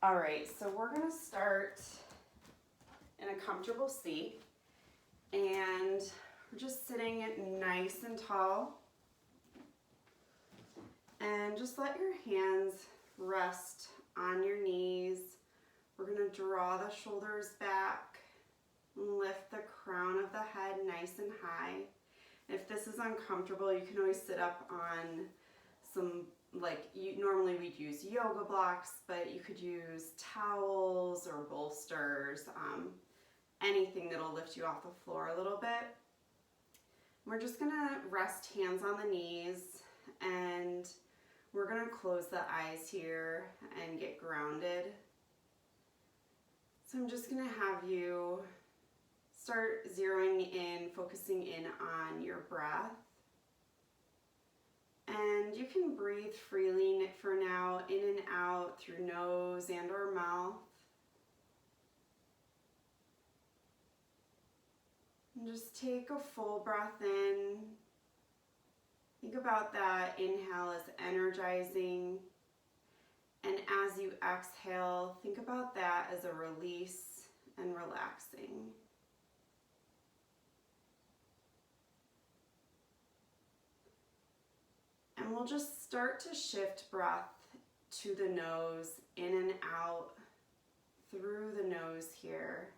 All right, so we're gonna start in a comfortable seat, and we're just sitting nice and tall, and just let your hands rest on your knees. We're gonna draw the shoulders back, lift the crown of the head nice and high. If this is uncomfortable, you can always sit up on some, normally we'd use yoga blocks, but you could use towels or bolsters, anything that'll lift you off the floor a little bit. We're just gonna rest hands on the knees, and we're gonna close the eyes here and get grounded. So I'm just gonna have you start zeroing in, focusing in on your breath. And you can breathe freely for now, in and out through nose and or mouth. And just take a full breath in. Think about that inhale as energizing. And as you exhale, think about that as a release and relaxing. And we'll just start to shift breath to the nose, in and out through the nose here.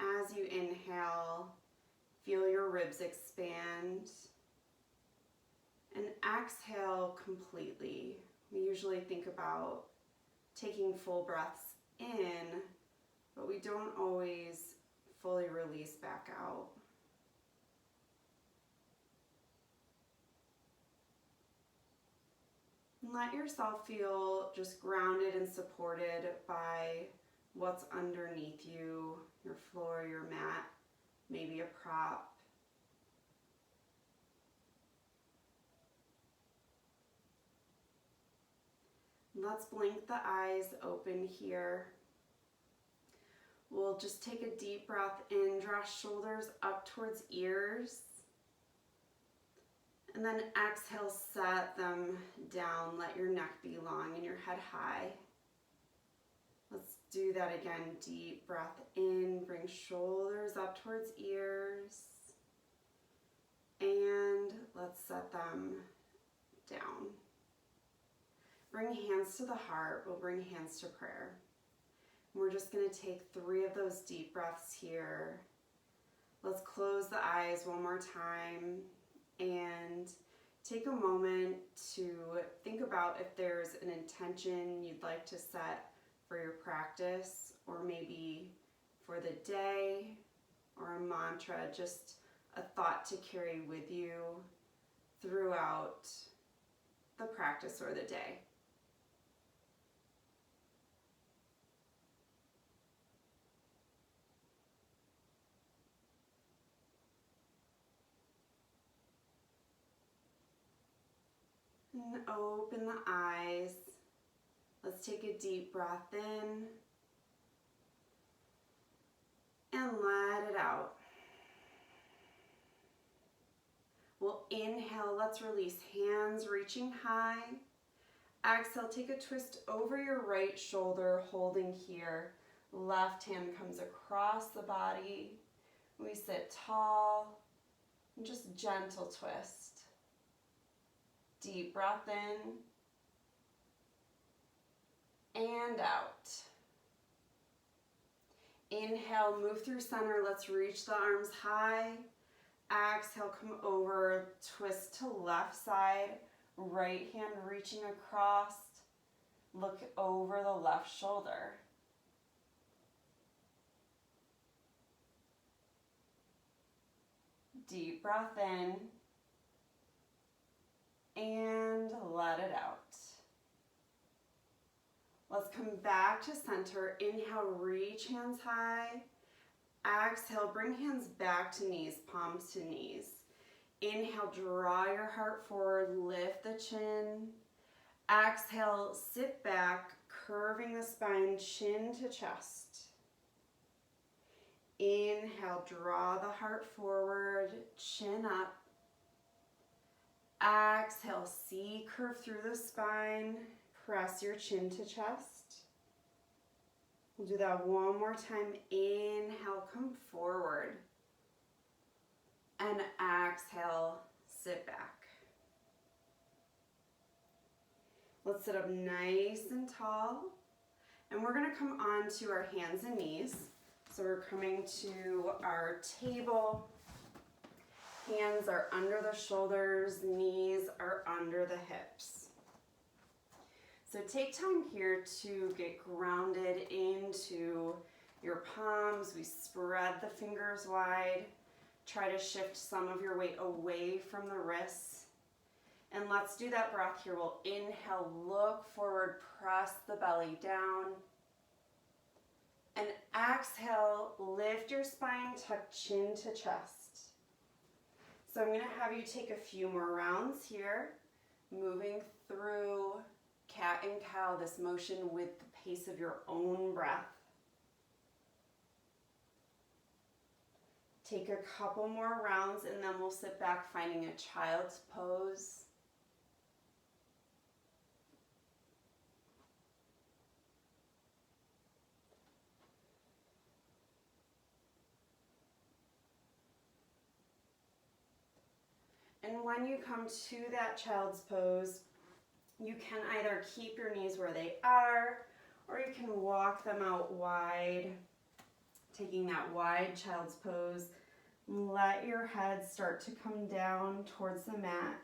As you inhale, feel your ribs expand. And exhale completely. We usually think about taking full breaths in, but we don't always fully release back out. And let yourself feel just grounded and supported by what's underneath you, your floor, your mat, maybe a prop. Let's blink the eyes open here. We'll just take a deep breath in, draw shoulders up towards ears. And then exhale, set them down. Let your neck be long and your head high. Let's do that again. Deep breath in, bring shoulders up towards ears. And let's set them down. Bring hands to the heart. We'll bring hands to prayer. We're just going to take 3 of those deep breaths here. Let's close the eyes one more time and take a moment to think about if there's an intention you'd like to set for your practice, or maybe for the day, or a mantra, just a thought to carry with you throughout the practice or the day. And open the eyes. Let's take a deep breath in and let it out. We'll inhale, let's release, hands reaching high. Exhale, take a twist over your right shoulder, holding here. Left hand comes across the body. We sit tall, and just gentle twist. Deep breath in and out. Inhale, move through center. Let's reach the arms high. Exhale, come over, twist to left side. Right hand reaching across. Look over the left shoulder. Deep breath in. And let it out. Let's come back to center. Inhale, reach hands high. Exhale, bring hands back to knees, palms to knees. Inhale, draw your heart forward, lift the chin. Exhale, sit back, curving the spine, chin to chest. Inhale, draw the heart forward, chin up. Exhale, C curve through the spine. Press your chin to chest. We'll do that one more time. Inhale, come forward. And exhale, sit back. Let's sit up nice and tall. And we're gonna come onto our hands and knees. So we're coming to our table. Hands are under the shoulders, knees are under the hips. So take time here to get grounded into your palms. We spread the fingers wide. Try to shift some of your weight away from the wrists. And let's do that breath here. We'll inhale, look forward, press the belly down. And exhale, lift your spine, tuck chin to chest. So I'm going to have you take a few more rounds here, moving through cat and cow, this motion with the pace of your own breath. Take a couple more rounds and then we'll sit back, finding a child's pose. And when you come to that child's pose, you can either keep your knees where they are, or you can walk them out wide, taking that wide child's pose. Let your head start to come down towards the mat.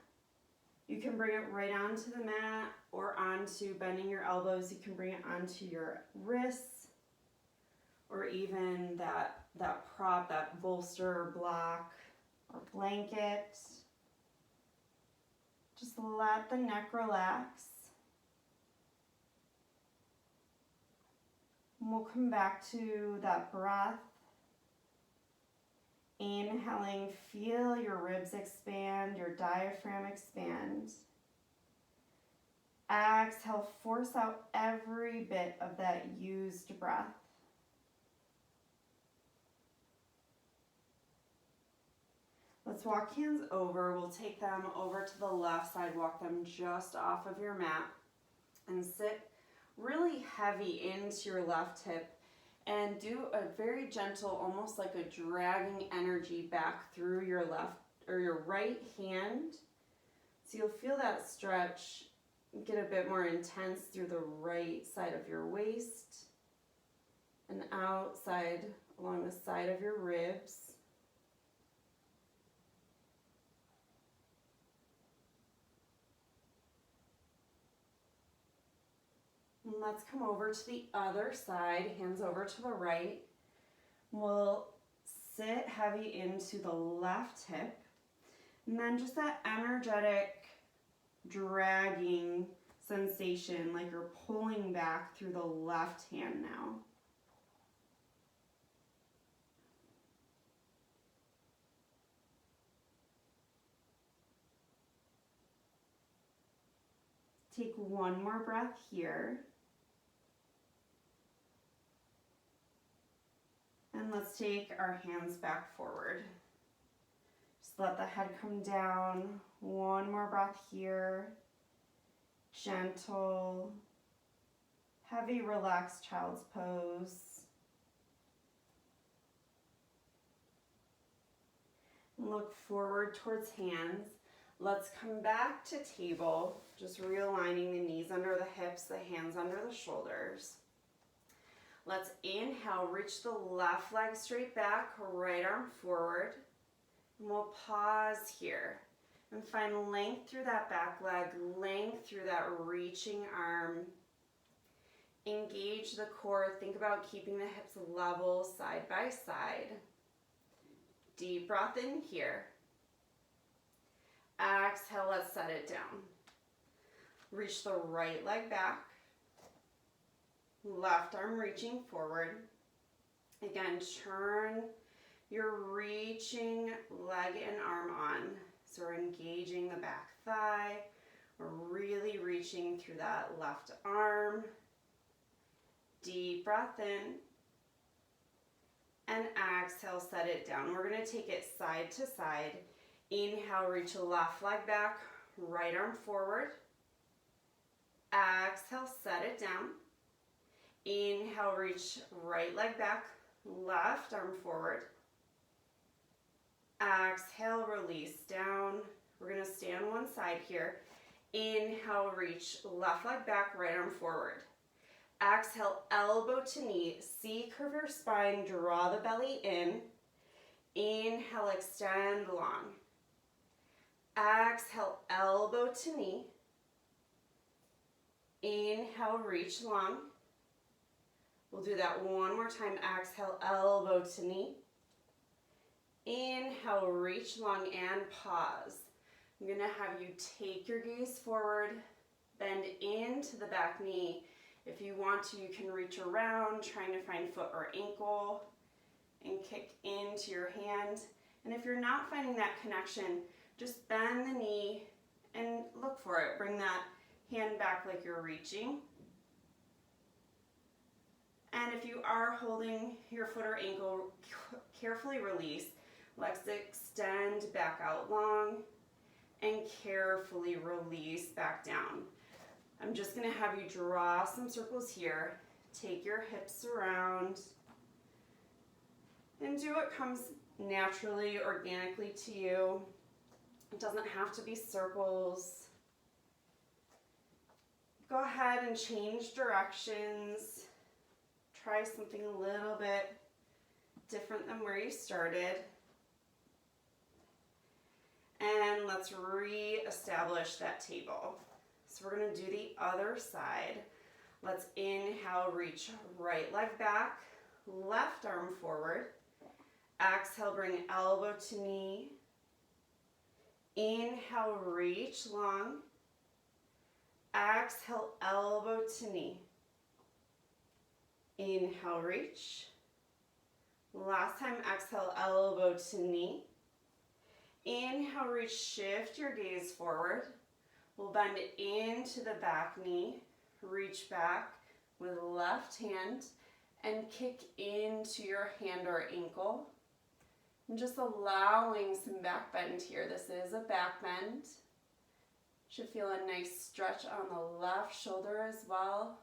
You can bring it right onto the mat or onto bending your elbows. You can bring it onto your wrists, or even that prop, that bolster or block or blanket. Just let the neck relax. And we'll come back to that breath. Inhaling, feel your ribs expand, your diaphragm expand. Exhale, force out every bit of that used breath. Let's walk hands over. We'll take them over to the left side, walk them just off of your mat, and sit really heavy into your left hip and do a very gentle, almost like a dragging energy back through your left or your right hand. So you'll feel that stretch get a bit more intense through the right side of your waist and outside along the side of your ribs. And let's come over to the other side, hands over to the right. We'll sit heavy into the left hip. And then just that energetic, dragging sensation, like you're pulling back through the left hand now. Take one more breath here. And let's take our hands back forward. Just let the head come down. One more breath here. Gentle, heavy, relaxed child's pose. Look forward towards hands. Let's come back to table, just realigning the knees under the hips, the hands under the shoulders. Let's inhale, reach the left leg straight back, right arm forward. And we'll pause here and find length through that back leg, length through that reaching arm. Engage the core. Think about keeping the hips level side by side. Deep breath in here. Exhale, let's set it down. Reach the right leg back. Left arm reaching forward. Again, turn your reaching leg and arm on. So we're engaging the back thigh. We're really reaching through that left arm. Deep breath in. and exhale, set it down. We're going to take it side to side. Inhale, reach left leg back, right arm forward. Exhale, set it down. Inhale, reach right leg back, left arm forward. Exhale, release down. We're going to stay on one side here. Inhale, reach left leg back, right arm forward. Exhale, elbow to knee. C, curve your spine, draw the belly in. Inhale, extend long. Exhale, elbow to knee. Inhale, reach long. We'll do that one more time. Exhale, elbow to knee. Inhale, reach long and pause. I'm going to have you take your gaze forward, bend into the back knee. If you want to, you can reach around, trying to find foot or ankle, and kick into your hand. And if you're not finding that connection, just bend the knee and look for it. Bring that hand back like you're reaching. And if you are holding your foot or ankle, carefully release. Legs extend back out long and carefully release back down. I'm just going to have you draw some circles here. Take your hips around and do what comes naturally, organically to you. It doesn't have to be circles. Go ahead and change directions. Try something a little bit different than where you started. And let's re-establish that table. So we're going to do the other side. Let's inhale, reach right leg back, left arm forward. Exhale, bring elbow to knee. Inhale, reach long. Exhale, elbow to knee. Inhale, reach. Last time, exhale, elbow to knee. Inhale, reach, shift your gaze forward. We'll bend into the back knee, reach back with left hand, and kick into your hand or ankle. And just allowing some back bend here. This is a back bend. Should feel a nice stretch on the left shoulder as well.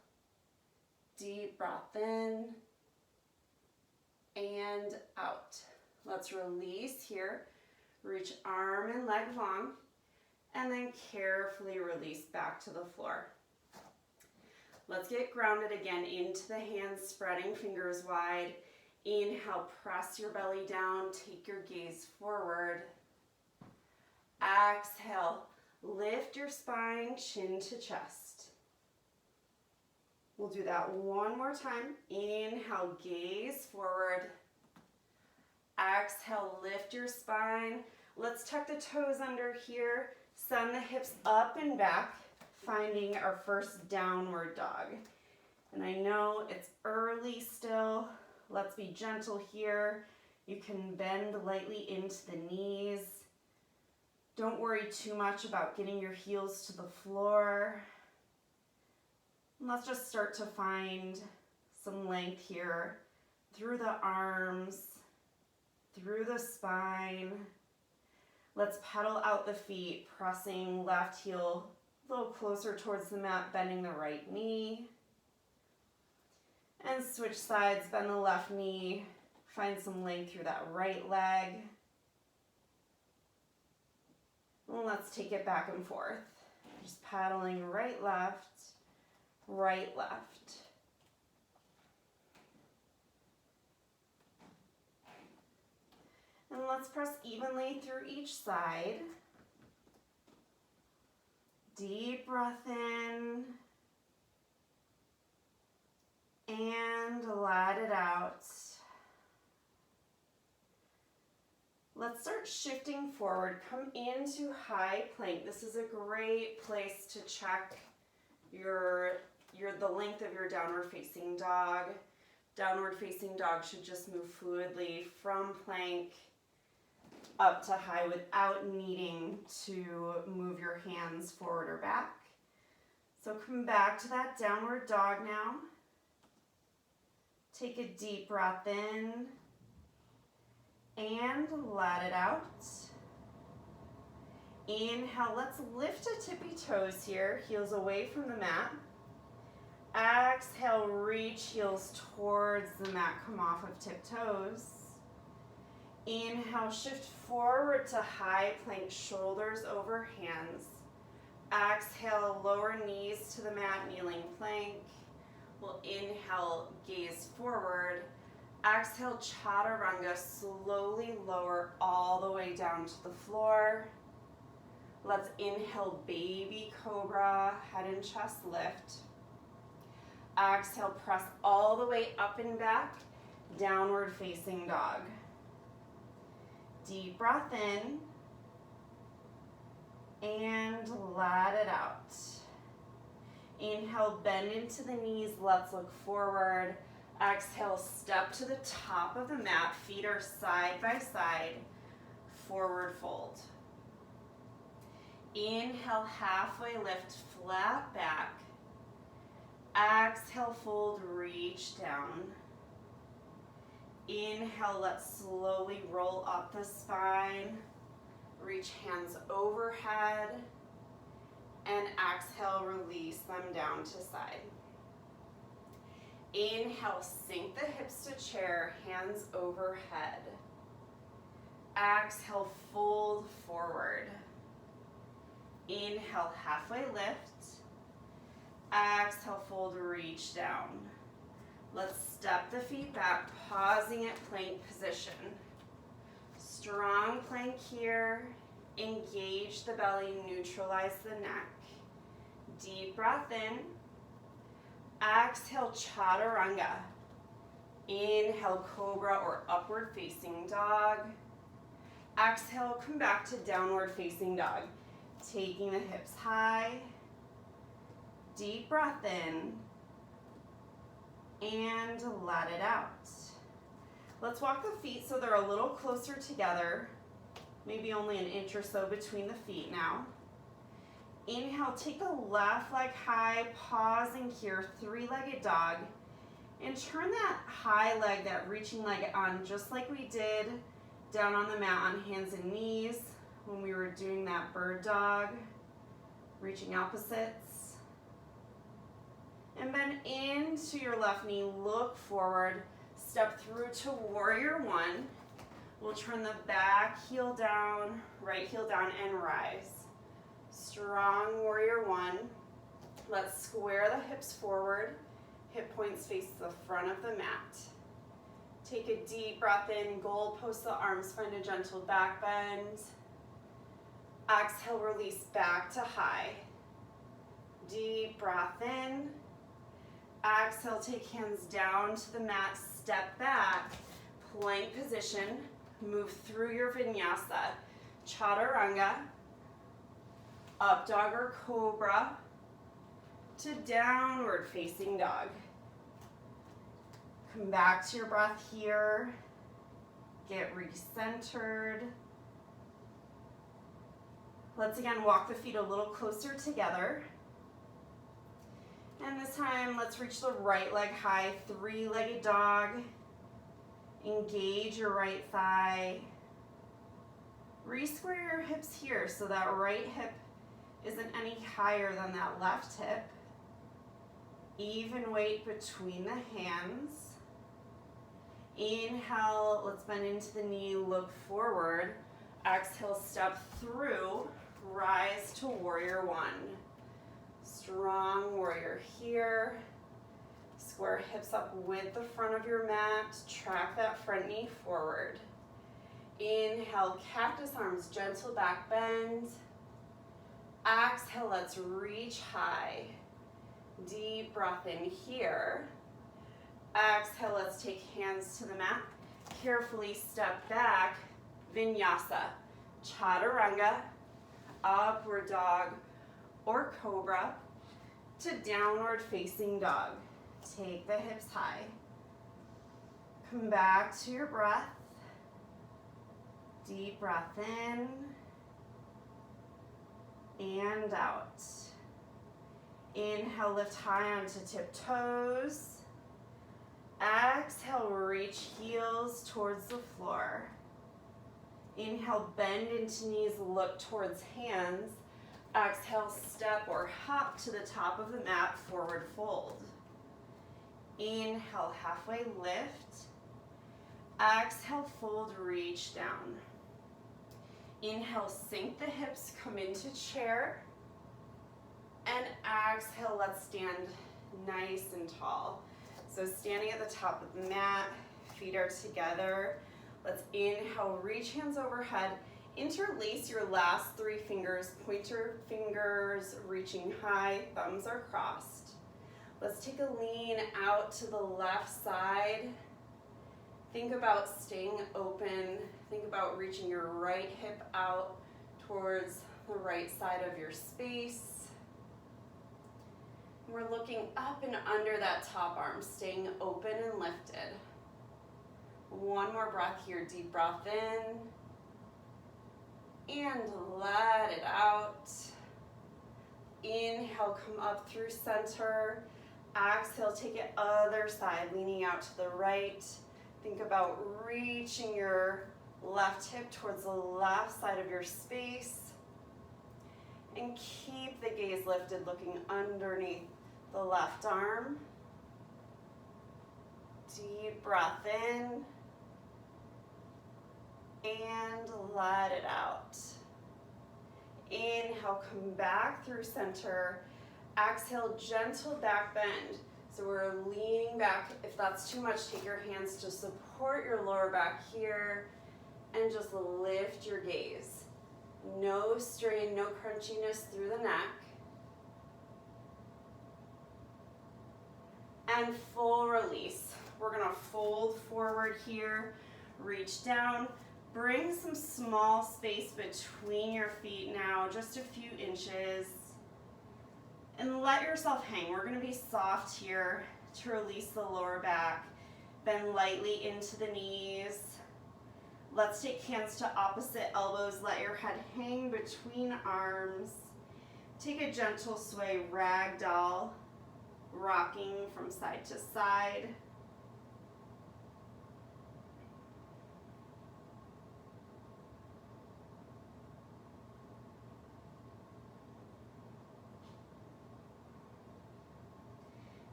Deep breath in and out. Let's release here. Reach arm and leg long, and then carefully release back to the floor. Let's get grounded again into the hands, spreading fingers wide. Inhale, press your belly down, take your gaze forward. Exhale, lift your spine, chin to chest. We'll do that one more time. Inhale, gaze forward. Exhale, lift your spine. Let's tuck the toes under here. Send the hips up and back, finding our first downward dog. And I know it's early still. Let's be gentle here. You can bend lightly into the knees. Don't worry too much about getting your heels to the floor. Let's just start to find some length here through the arms, through the spine. Let's pedal out the feet, pressing left heel a little closer towards the mat, bending the right knee. And switch sides, bend the left knee, find some length through that right leg. And let's take it back and forth. Just paddling right, left, right, left. And let's press evenly through each side. Deep breath in. And let it out. Let's start shifting forward. Come into high plank. This is a great place to check the length of your downward facing dog. Downward facing dog should just move fluidly from plank up to high without needing to move your hands forward or back. So come back to that downward dog now. Take a deep breath in And let it out. Inhale, let's lift to tippy toes here, heels away from the mat. Exhale, reach heels towards the mat, come off of tiptoes. Inhale, shift forward to high plank, shoulders over hands. Exhale, lower knees to the mat, kneeling plank. We'll inhale, gaze forward. Exhale, chaturanga, slowly lower all the way down to the floor. Let's inhale, baby cobra, head and chest lift. Exhale, press all the way up and back, downward facing dog. Deep breath in, and let it out. Inhale, bend into the knees, let's look forward. Exhale, step to the top of the mat, feet are side by side, forward fold. Inhale, halfway lift, flat back. Exhale, fold, reach down. Inhale, let's slowly roll up the spine. Reach hands overhead. And exhale, release them down to side. Inhale, sink the hips to chair, hands overhead. Exhale, fold forward. Inhale, halfway lift. Exhale, fold, reach down. Let's step the feet back, pausing at plank position. Strong plank here. Engage the belly, neutralize the neck. Deep breath in. Exhale, chaturanga. Inhale, cobra or upward facing dog. Exhale, come back to downward facing dog. Taking the hips high. Deep breath in. And let it out. Let's walk the feet so they're a little closer together. Maybe only an inch or so between the feet now. Inhale, take the left leg high, pausing here, three-legged dog. And turn that high leg, that reaching leg on just like we did down on the mat on hands and knees when we were doing that bird dog, reaching opposites. And bend into your left knee, look forward, step through to warrior one. We'll turn the back heel down, right heel down, and rise. Strong warrior one. Let's square the hips forward. Hip points face the front of the mat. Take a deep breath in, goal post the arms, find a gentle back bend. Exhale, release back to high. Deep breath in. Exhale, take hands down to the mat, step back, plank position, move through your vinyasa, chaturanga, up dog or cobra, to downward facing dog. Come back to your breath here, get recentered. Let's again walk the feet a little closer together. And this time, let's reach the right leg high, three-legged dog. Engage your right thigh. Re-square your hips here so that right hip isn't any higher than that left hip. Even weight between the hands. Inhale, let's bend into the knee, look forward. Exhale, step through, rise to warrior one. Strong warrior here. Square hips up with the front of your mat. Track that front knee forward. Inhale, cactus arms, gentle back bend. Exhale, let's reach high. Deep breath in here. Exhale, let's take hands to the mat. Carefully step back. Vinyasa, chaturanga, upward dog or cobra to downward facing dog. Take the hips high. Come back to your breath. Deep breath in and out. Inhale, lift high onto tiptoes. Exhale, reach heels towards the floor. Inhale, bend into knees, look towards hands. Exhale, step or hop to the top of the mat, forward fold. Inhale, halfway lift. Exhale, fold, reach down. Inhale, sink the hips, come into chair. And exhale, let's stand nice and tall. So standing at the top of the mat, feet are together. Let's inhale, reach hands overhead. Interlace your last 3 fingers, pointer fingers reaching high, thumbs are crossed. Let's take a lean out to the left side. Think about staying open. Think about reaching your right hip out towards the right side of your space. We're looking up and under that top arm, staying open and lifted. One more breath here, deep breath in. And let it out. Inhale, come up through center. Exhale, take it other side, leaning out to the right. Think about reaching your left hip towards the left side of your space. And keep the gaze lifted, looking underneath the left arm. Deep breath in. And let it out. Inhale, come back through center. Exhale, gentle back bend. So we're leaning back. If that's too much, take your hands to support your lower back here and just lift your gaze. No strain, no crunchiness through the neck. And full release. We're gonna fold forward here, reach down. Bring some small space between your feet now, just a few inches. And let yourself hang. We're gonna be soft here to release the lower back. Bend lightly into the knees. Let's take hands to opposite elbows. Let your head hang between arms. Take a gentle sway, ragdoll, rocking from side to side.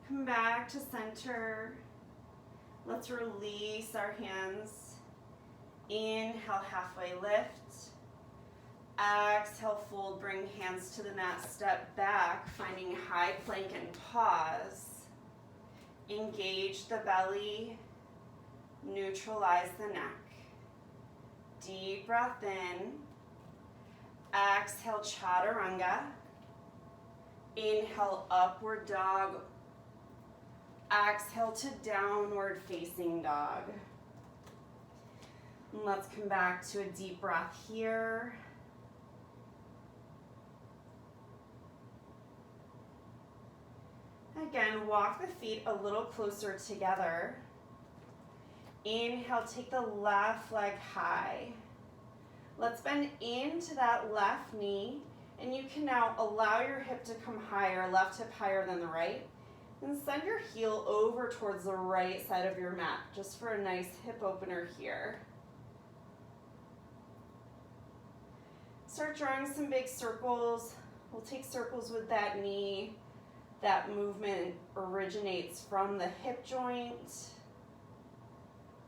Come back to center. Let's release our hands. Inhale, halfway lift. Exhale, fold, bring hands to the mat, step back, finding high plank and pause. Engage the belly, neutralize the neck. Deep breath in. Exhale, chaturanga. Inhale, upward dog. Exhale to downward facing dog. And let's come back to a deep breath here. Again, walk the feet a little closer together. Inhale, take the left leg high. Let's bend into that left knee, and you can now allow your hip to come higher, left hip higher than the right. And send your heel over towards the right side of your mat, just for a nice hip opener here. Start drawing some big circles. We'll take circles with that knee. That movement originates from the hip joint.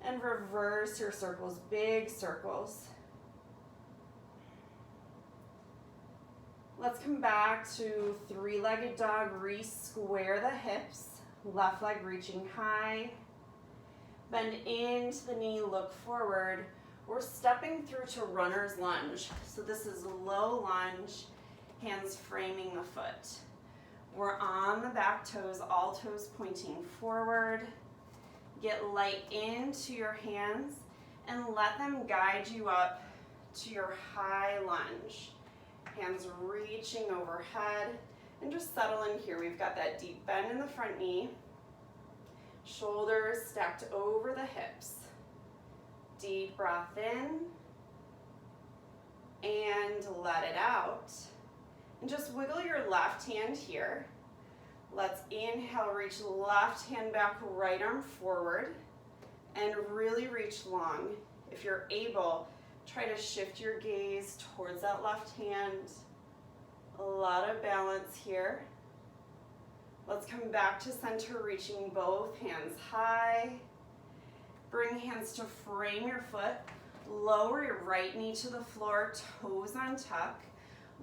And reverse your circles, big circles. Let's come back to three-legged dog. Re-square the hips. Left leg reaching high. Bend into the knee, look forward. We're stepping through to runner's lunge. So this is low lunge, hands framing the foot. We're on the back toes, all toes pointing forward. Get light into your hands and let them guide you up to your high lunge. Hands reaching overhead, and just settle in here. We've got that deep bend in the front knee. Shoulders stacked over the hips. Deep breath in, and let it out. And just wiggle your left hand here. Let's inhale, reach left hand back, right arm forward, and really reach long. If you're able, Try to shift your gaze towards that left hand. A lot of balance here. Let's come back to center, reaching both hands high. Bring hands to frame your foot. Lower your right knee to the floor, toes on tuck.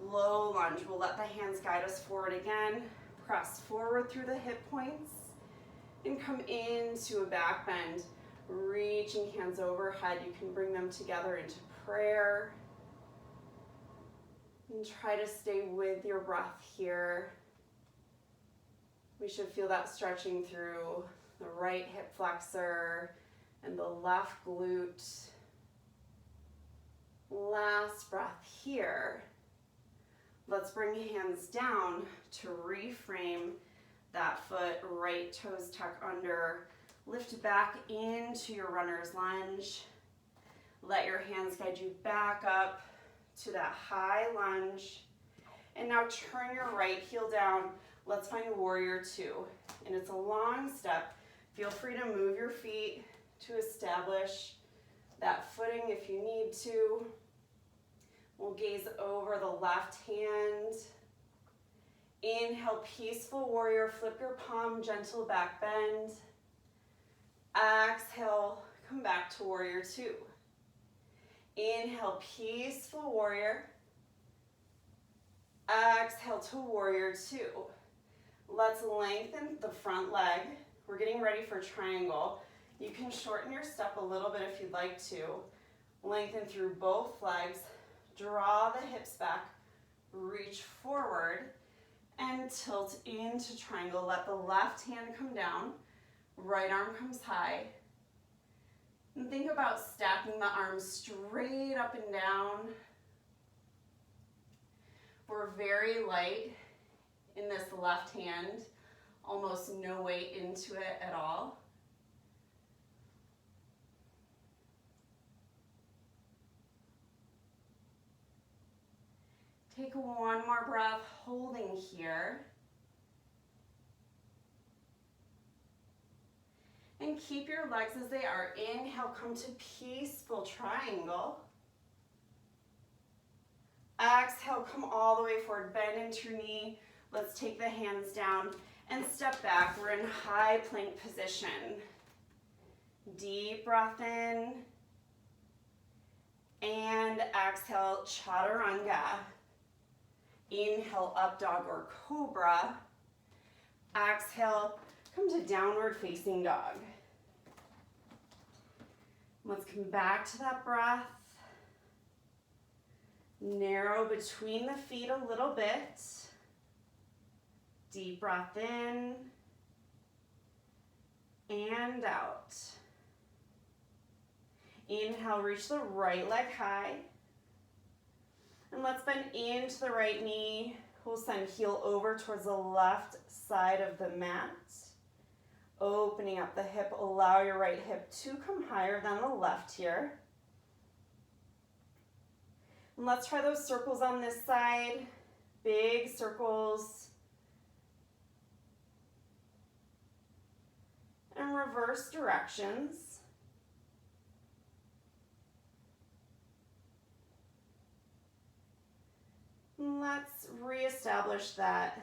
Low lunge. We'll let the hands guide us forward again. Press forward through the hip points and come into a back bend. Reaching hands overhead. You can bring them together into prayer. And try to stay with your breath here. We should feel that stretching through the right hip flexor and the left glute. Last breath here. Let's bring hands down to reframe that foot, right toes tuck under. Lift back into your runner's lunge. Let your hands guide you back up to that high lunge. And now turn your right heel down. Let's find warrior two. And it's a long step. Feel free to move your feet to establish that footing if you need to. We'll gaze over the left hand. Inhale, peaceful warrior. Flip your palm, gentle back bend. Exhale, come back to warrior two. Inhale, peaceful warrior. Exhale to warrior two. Let's lengthen the front leg. We're getting ready for triangle. You can shorten your step a little bit if you'd like to. Lengthen through both legs. Draw the hips back. Reach forward and tilt into triangle. Let the left hand come down. Right arm comes high. And think about stacking the arms straight up and down. We're very light in this left hand, almost no weight into it at all. Take one more breath, holding here. And keep your legs as they are. Inhale, come to peaceful triangle. Exhale, come all the way forward, bend into your knee. Let's take the hands down and step back. We're in high plank position. Deep breath in. And exhale, chaturanga. Inhale, up dog or cobra. Exhale, come to downward facing dog. Let's come back to that breath. Narrow between the feet a little bit. Deep breath in and out. Inhale, reach the right leg high. And let's bend into the right knee. We'll send heel over towards the left side of the mat. Opening up the hip, allow your right hip to come higher than the left here. And let's try those circles on this side. Big circles. And reverse directions. And let's reestablish that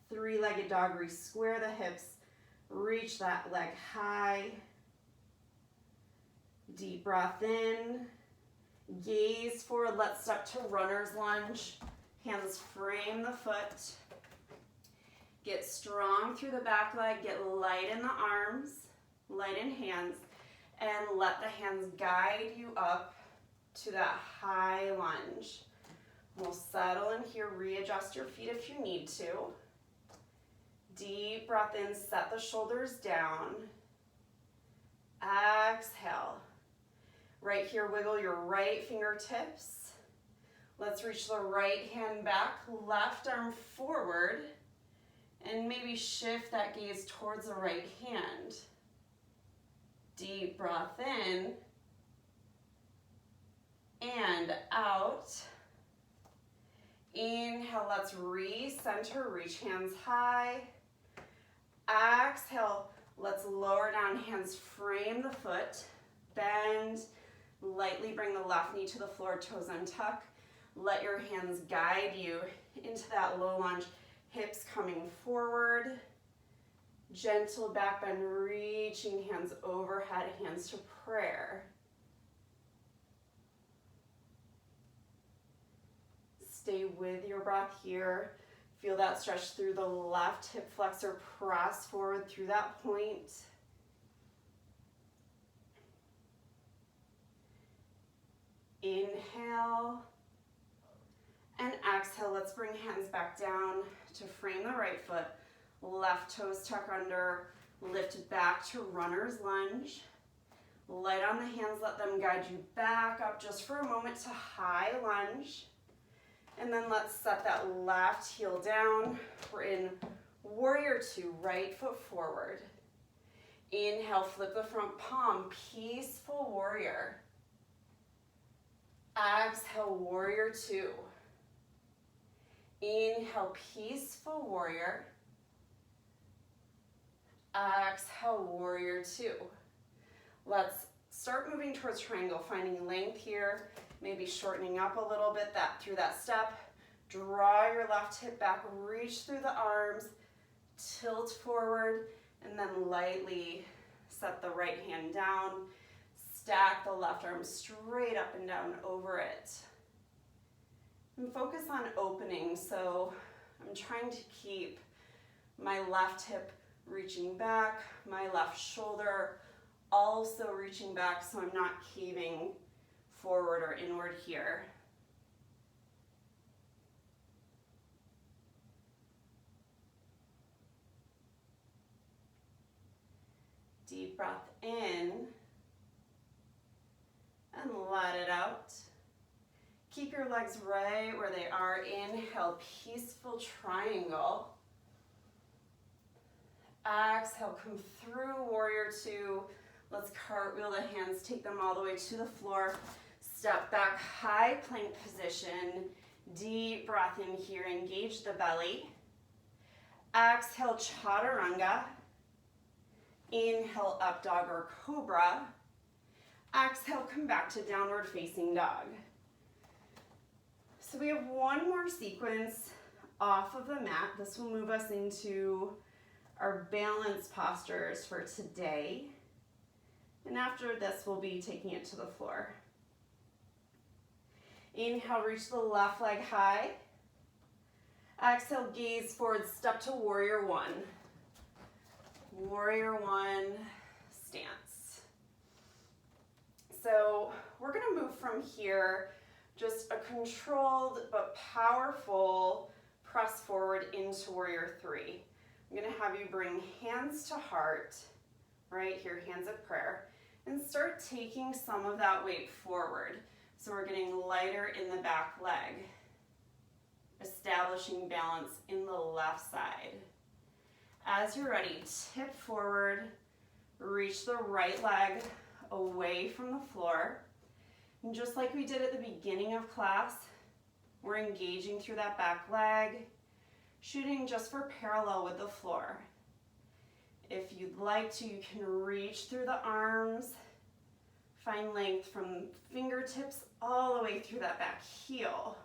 three-legged dog. Re-square the hips. Reach that leg high. Deep breath in. Gaze forward. Let's step to runner's lunge. Hands frame the foot. Get strong through the back leg. Get light in the arms, light in hands, and let the hands guide you up to that high lunge. We'll settle in here. Readjust your feet if you need to. Deep breath in, set the shoulders down. Exhale. Right here, wiggle your right fingertips. Let's reach the right hand back, left arm forward, and maybe shift that gaze towards the right hand. Deep breath in and out. Inhale, let's recenter, reach hands high. Exhale, let's lower down, hands frame the foot, bend, Lightly bring the left knee to the floor, toes untuck. Let your hands guide you into that low lunge, hips coming forward. Gentle back bend, reaching hands overhead, hands to prayer. Stay with your breath here. Feel that stretch through the left hip flexor. Press forward through that point. Inhale and exhale. Let's bring hands back down to frame the right foot. Left toes tuck under. Lift back to runner's lunge. Light on the hands. Let them guide you back up just for a moment to high lunge. And then let's set that left heel down. We're in warrior two, right foot forward. Inhale, flip the front palm, peaceful warrior. Exhale, warrior two. Inhale, peaceful warrior. Exhale, warrior two. Let's start moving towards triangle, finding length here. Maybe shortening up a little bit through that step. Draw your left hip back, reach through the arms, tilt forward, and then lightly set the right hand down. Stack the left arm straight up and down over it. And focus on opening, so I'm trying to keep my left hip reaching back, my left shoulder also reaching back, so I'm not caving forward or inward here. Deep breath in and let it out. Keep your legs right where they are. Inhale, peaceful triangle. Exhale, come through warrior two. Let's cartwheel the hands, take them all the way to the floor. Step back, high plank position. Deep breath in here, engage the belly. Exhale, chaturanga. Inhale, up dog or cobra. Exhale, come back to downward facing dog. So we have one more sequence off of the mat. This will move us into our balance postures for today. And after this, we'll be taking it to the floor. Inhale, reach the left leg high. Exhale, gaze forward, step to warrior one. Warrior one stance. So we're gonna move from here, just a controlled but powerful press forward into warrior three. I'm gonna have you bring hands to heart, right here, hands of prayer, and start taking some of that weight forward. So we're getting lighter in the back leg, establishing balance in the left side. As you're ready, tip forward, reach the right leg away from the floor. And just like we did at the beginning of class, we're engaging through that back leg, shooting just for parallel with the floor. If you'd like to, you can reach through the arms, find length from fingertips all the way through that back heel.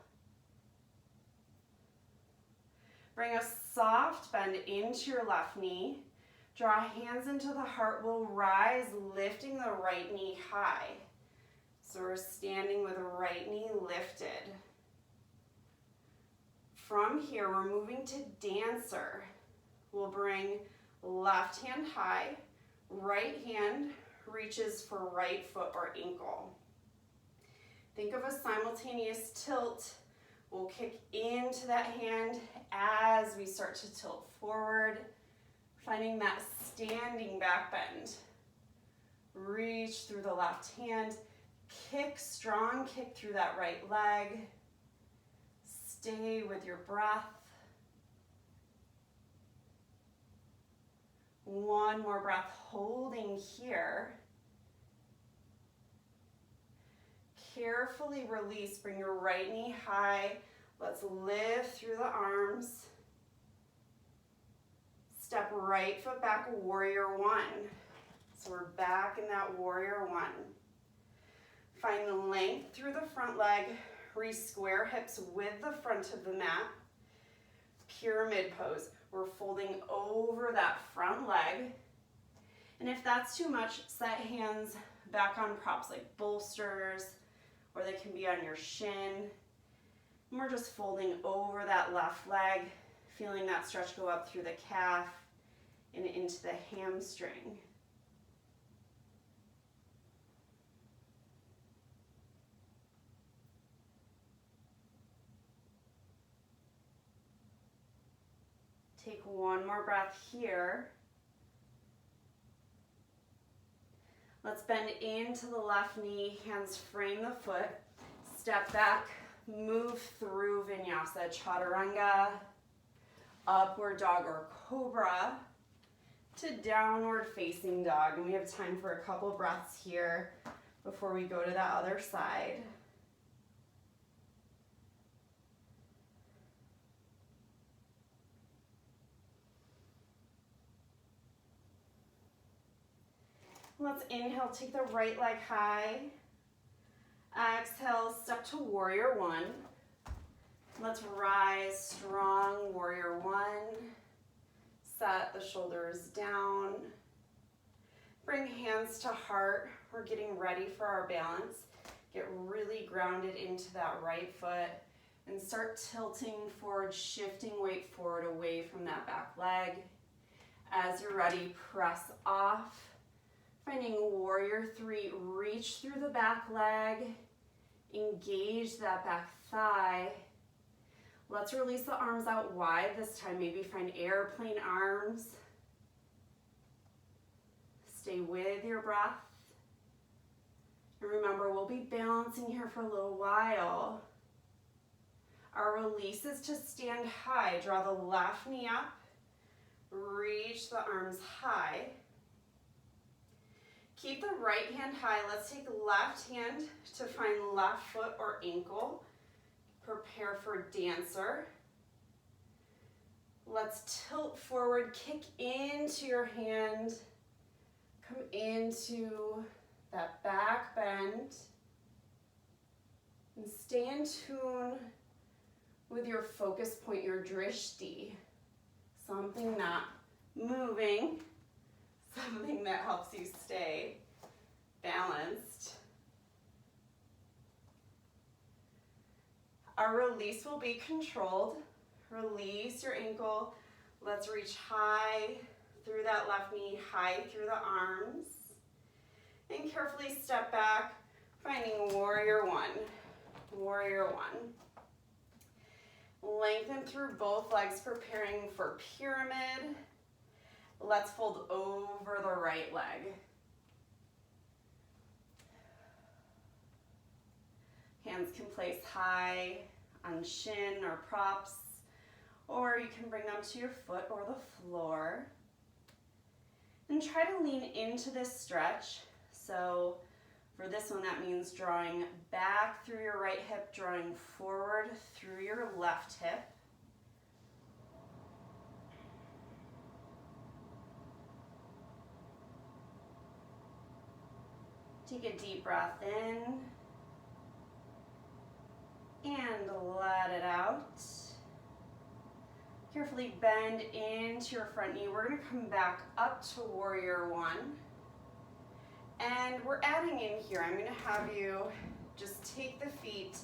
Bring a soft bend into your left knee. Draw hands into the heart. We'll rise, lifting the right knee high. So we're standing with the right knee lifted. From here, we're moving to dancer. We'll bring left hand high, right hand reaches for right foot or ankle. Think of a simultaneous tilt. We'll kick into that hand as we start to tilt forward, finding that standing back bend. Reach through the left hand, kick strong, kick through that right leg. Stay with your breath. One more breath, holding here. Carefully release, bring your right knee high. Let's lift through the arms. Step right foot back, warrior one. So we're back in that warrior one. Find the length through the front leg. Re-square hips with the front of the mat. Pyramid pose. We're folding over that front leg. And if that's too much, set hands back on props like bolsters, or they can be on your shin. And we're just folding over that left leg, feeling that stretch go up through the calf and into the hamstring. Take one more breath here. Let's bend into the left knee, hands frame the foot, step back, move through Vinyasa, Chaturanga, upward dog or cobra, to downward facing dog. And we have time for a couple breaths here before we go to the other side. Let's inhale, take the right leg high. Exhale, step to warrior one. Let's rise, strong, warrior one. Set the shoulders down. Bring hands to heart. We're getting ready for our balance. Get really grounded into that right foot and start tilting forward, shifting weight forward away from that back leg. As you're ready, press off. Finding warrior three, reach through the back leg, engage that back thigh. Let's release the arms out wide this time. Maybe find airplane arms. Stay with your breath. And remember, we'll be balancing here for a little while. Our release is to stand high. Draw the left knee up. Reach the arms high. Keep the right hand high. Let's take left hand to find left foot or ankle. Prepare for dancer. Let's tilt forward, kick into your hand. Come into that back bend. And stay in tune with your focus point, your drishti. Something not moving. Something that helps you stay balanced. Our release will be controlled. Release your ankle. Let's reach high through that left knee, high through the arms. And carefully step back, finding warrior one. Warrior one. Lengthen through both legs, preparing for pyramid. Let's fold over the right leg. Hands can place high on shin or props, or you can bring them to your foot or the floor. And try to lean into this stretch. So for this one, that means drawing back through your right hip, drawing forward through your left hip. Take a deep breath in and let it out. Carefully bend into your front knee. We're going to come back up to warrior one. And we're adding in here, I'm going to have you just take the feet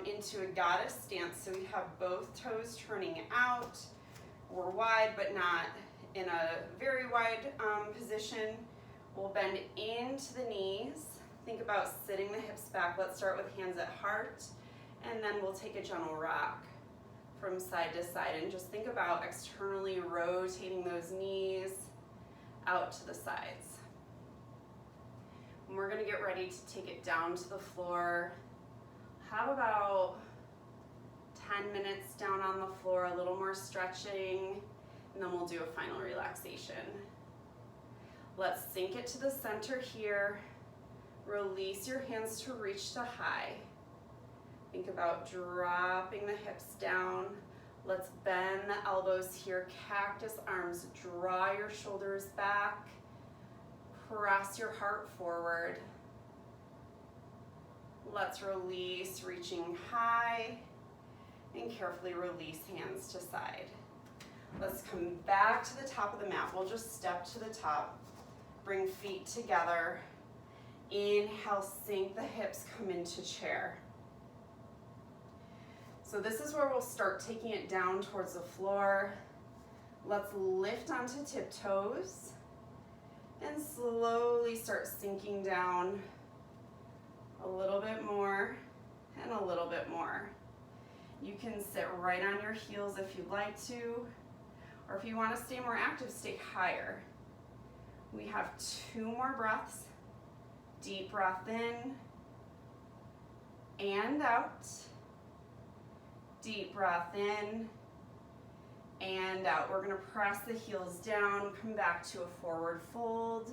into a goddess stance. So we have both toes turning out. We're wide, but not in a very wide position. We'll bend into the knees. Think about sitting the hips back. Let's start with hands at heart, and then we'll take a gentle rock from side to side. And just think about externally rotating those knees out to the sides. And we're gonna get ready to take it down to the floor. Have about 10 minutes down on the floor, a little more stretching, and then we'll do a final relaxation. Let's sink it to the center here. Release your hands to reach to high. Think about dropping the hips down. Let's bend the elbows here. Cactus arms. Draw your shoulders back. Press your heart forward. Let's release, reaching high, and carefully release hands to side. Let's come back to the top of the mat. We'll just step to the top, bring feet together. Inhale, sink the hips, come into chair. So this is where we'll start taking it down towards the floor. Let's lift onto tiptoes and slowly start sinking down a little bit more and a little bit more. You can sit right on your heels if you'd like to, or if you want to stay more active, stay higher. We have 2 more breaths. Deep breath in and out. Deep breath in and out. We're going to press the heels down, come back to a forward fold.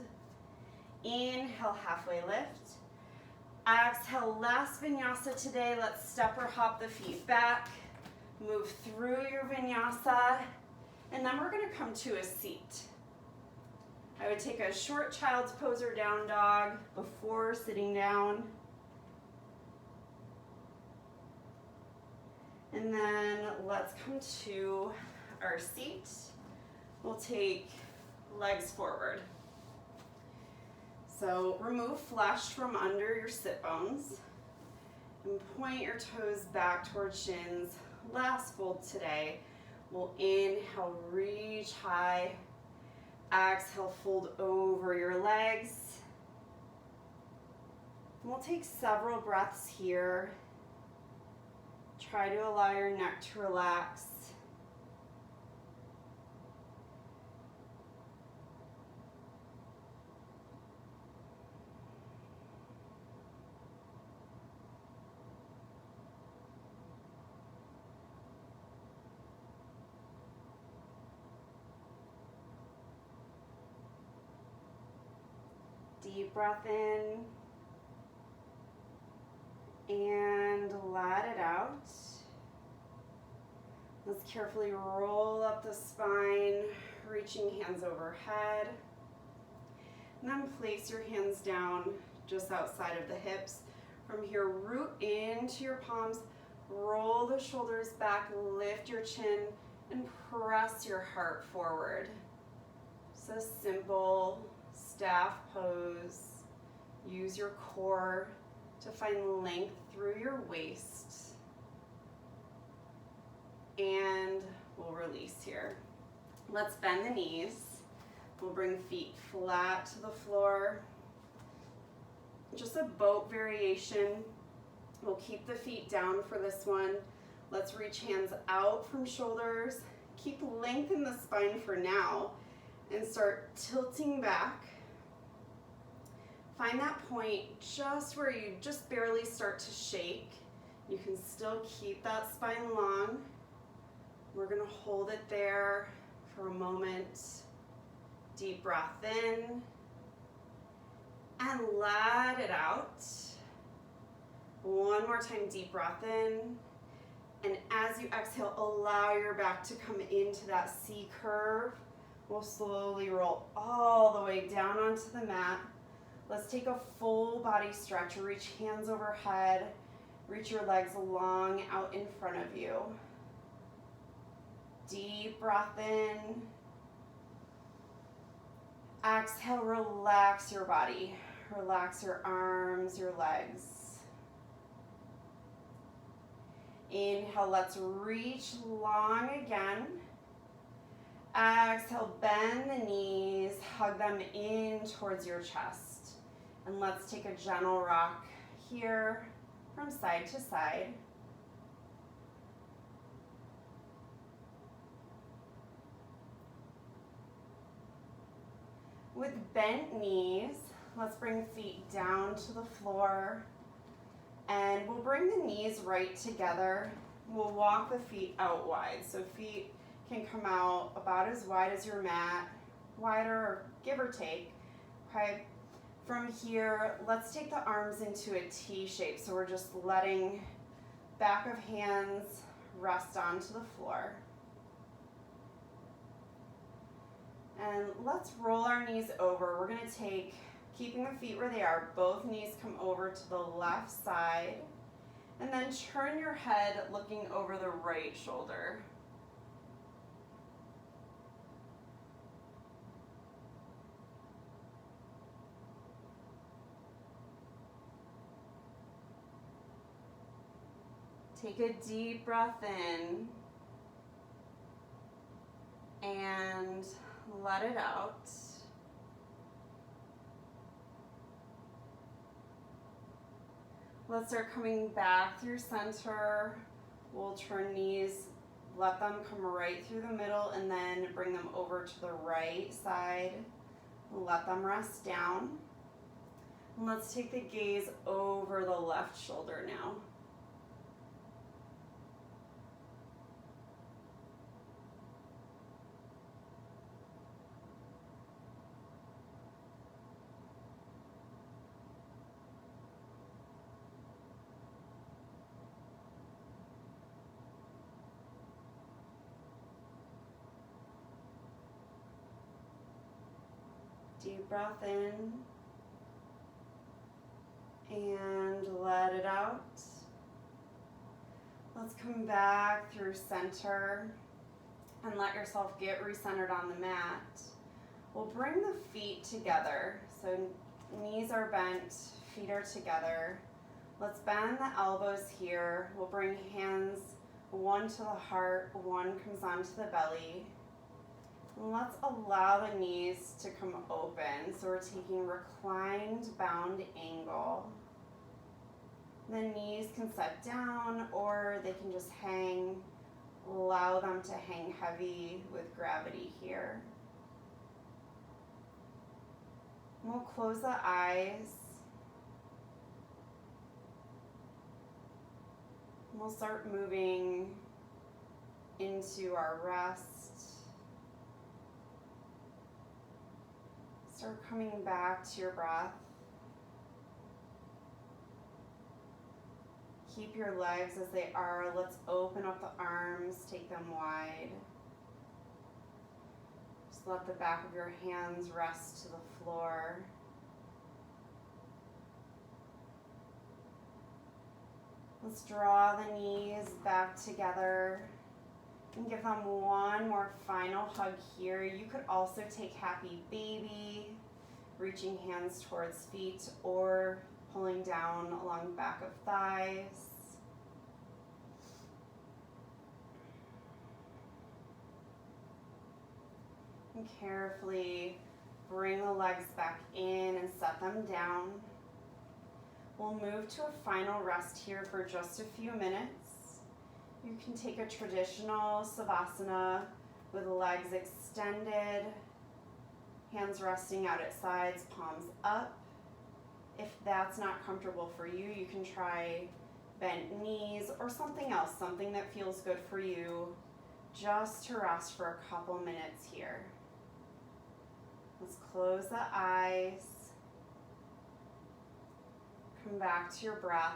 Inhale, halfway lift. Exhale, last vinyasa today. Let's step or hop the feet back. Move through your vinyasa. And then we're going to come to a seat. I would take a short child's pose or down dog before sitting down. And then let's come to our seat. We'll take legs forward. So remove flesh from under your sit bones and point your toes back towards shins. Last fold today. We'll inhale, reach high. Exhale, fold over your legs. And we'll take several breaths here. Try to allow your neck to relax. Deep breath in and let it out. Let's carefully roll up the spine, reaching hands overhead. And then place your hands down just outside of the hips. From here, root into your palms, roll the shoulders back, lift your chin, and press your heart forward. So simple staff pose. Use your core to find length through your waist. And we'll release here. Let's bend the knees. We'll bring feet flat to the floor. Just a boat variation. We'll keep the feet down for this one. Let's reach hands out from shoulders. Keep length in the spine for now and start tilting back. Find that point just where you just barely start to shake. You can still keep that spine long. We're going to hold it there for a moment. Deep breath in and let it out. One more time, deep breath in. And as you exhale, allow your back to come into that C curve. We'll slowly roll all the way down onto the mat. Let's take a full body stretch. Reach hands overhead. Reach your legs long out in front of you. Deep breath in. Exhale, relax your body. Relax your arms, your legs. Inhale, let's reach long again. Exhale, bend the knees, hug them in towards your chest. And let's take a gentle rock here from side to side. With bent knees, let's bring feet down to the floor. And we'll bring the knees right together. We'll walk the feet out wide. So feet can come out about as wide as your mat, wider or give or take. Okay. From here, let's take the arms into a T shape. So we're just letting back of hands rest onto the floor. And let's roll our knees over. We're going to take Keeping the feet where they are, both knees come over to the left side, and then turn your head looking over the right shoulder. Take a deep breath in and let it out. Let's start coming back through center. We'll turn knees, let them come right through the middle, and then bring them over to the right side. Let them rest down. And let's take the gaze over the left shoulder now. Deep breath in and let it out. Let's come back through center and let yourself get recentered on the mat. We'll bring the feet together. So knees are bent, feet are together. Let's bend the elbows here. We'll bring hands, one to the heart, one comes onto the belly. And let's allow the knees to come open. So we're taking reclined bound angle. The knees can set down or they can just hang. Allow them to hang heavy with gravity here. We'll close the eyes. We'll start moving into our rest. Start coming back to your breath. Keep your legs as they are. Let's open up the arms, take them wide. Just let the back of your hands rest to the floor. Let's draw the knees back together and give them one more final hug here. You could also take happy baby, reaching hands towards feet or pulling down along the back of thighs. And carefully bring the legs back in and set them down. We'll move to a final rest here for just a few minutes. You can take a traditional Savasana with legs extended, hands resting out at sides, palms up. If that's not comfortable for you, you can try bent knees or something else, something that feels good for you, just to rest for a couple minutes here. Let's close the eyes. Come back to your breath.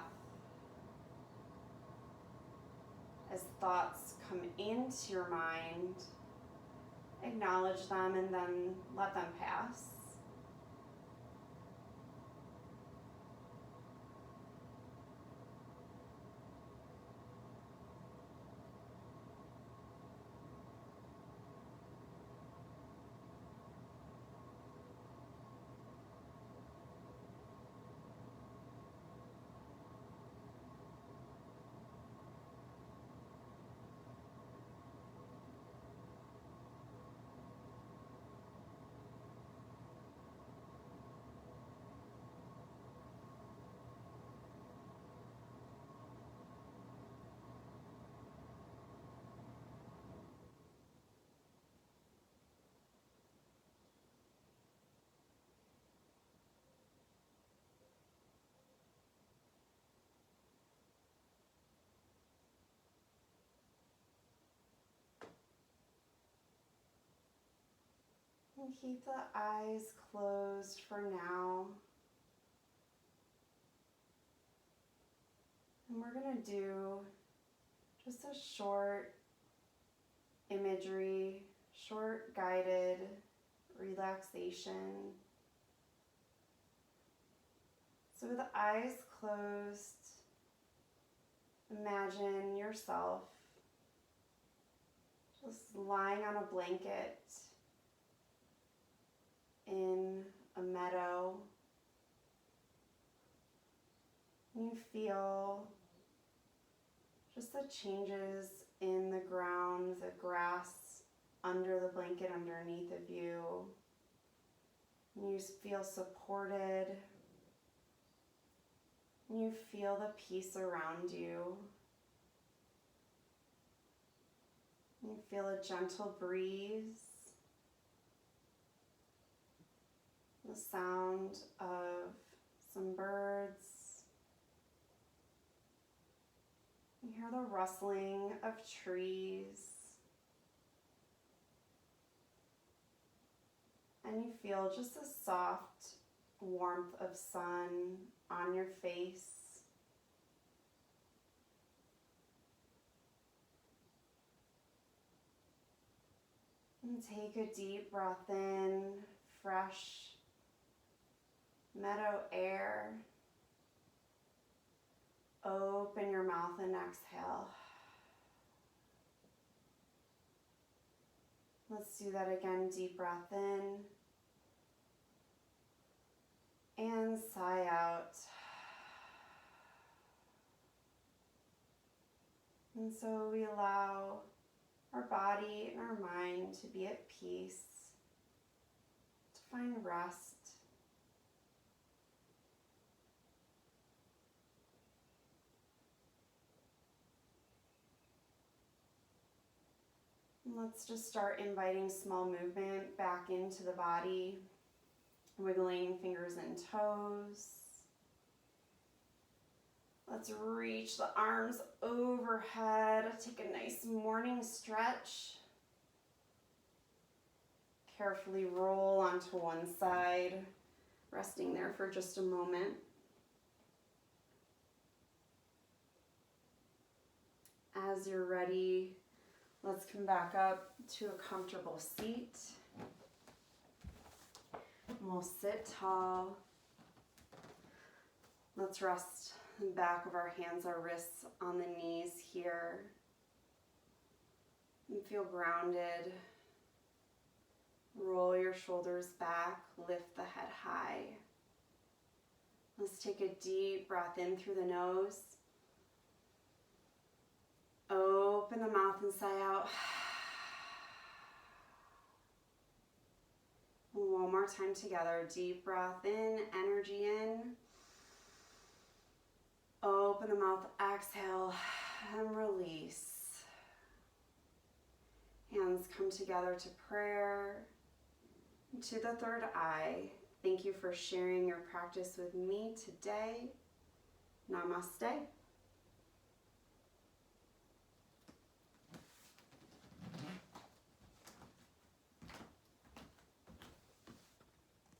As thoughts come into your mind, acknowledge them and then let them pass. And keep the eyes closed for now. And we're going to do just a short imagery, short guided relaxation. So with eyes closed, imagine yourself just lying on a blanket in a meadow. You feel just the changes in the ground, the grass under the blanket underneath of you. You feel supported. You feel the peace around you. You feel a gentle breeze. The sound of some birds. You hear the rustling of trees. And you feel just a soft warmth of sun on your face. And take a deep breath in, fresh meadow air. Open your mouth and exhale. Let's do that again. Deep breath in and sigh out. And so we allow our body and our mind to be at peace, to find rest. And let's just start inviting small movement back into the body, wiggling fingers and toes. Let's reach the arms overhead. Take a nice morning stretch. Carefully roll onto one side, resting there for just a moment. As you're ready, let's come back up to a comfortable seat. And we'll sit tall. Let's rest the back of our hands, our wrists on the knees here. And feel grounded. Roll your shoulders back, lift the head high. Let's take a deep breath in through the nose. Open the mouth and sigh out. One more time together. Deep breath in, energy in. Open the mouth, exhale, and release. Hands come together to prayer, to the third eye. Thank you for sharing your practice with me today. Namaste.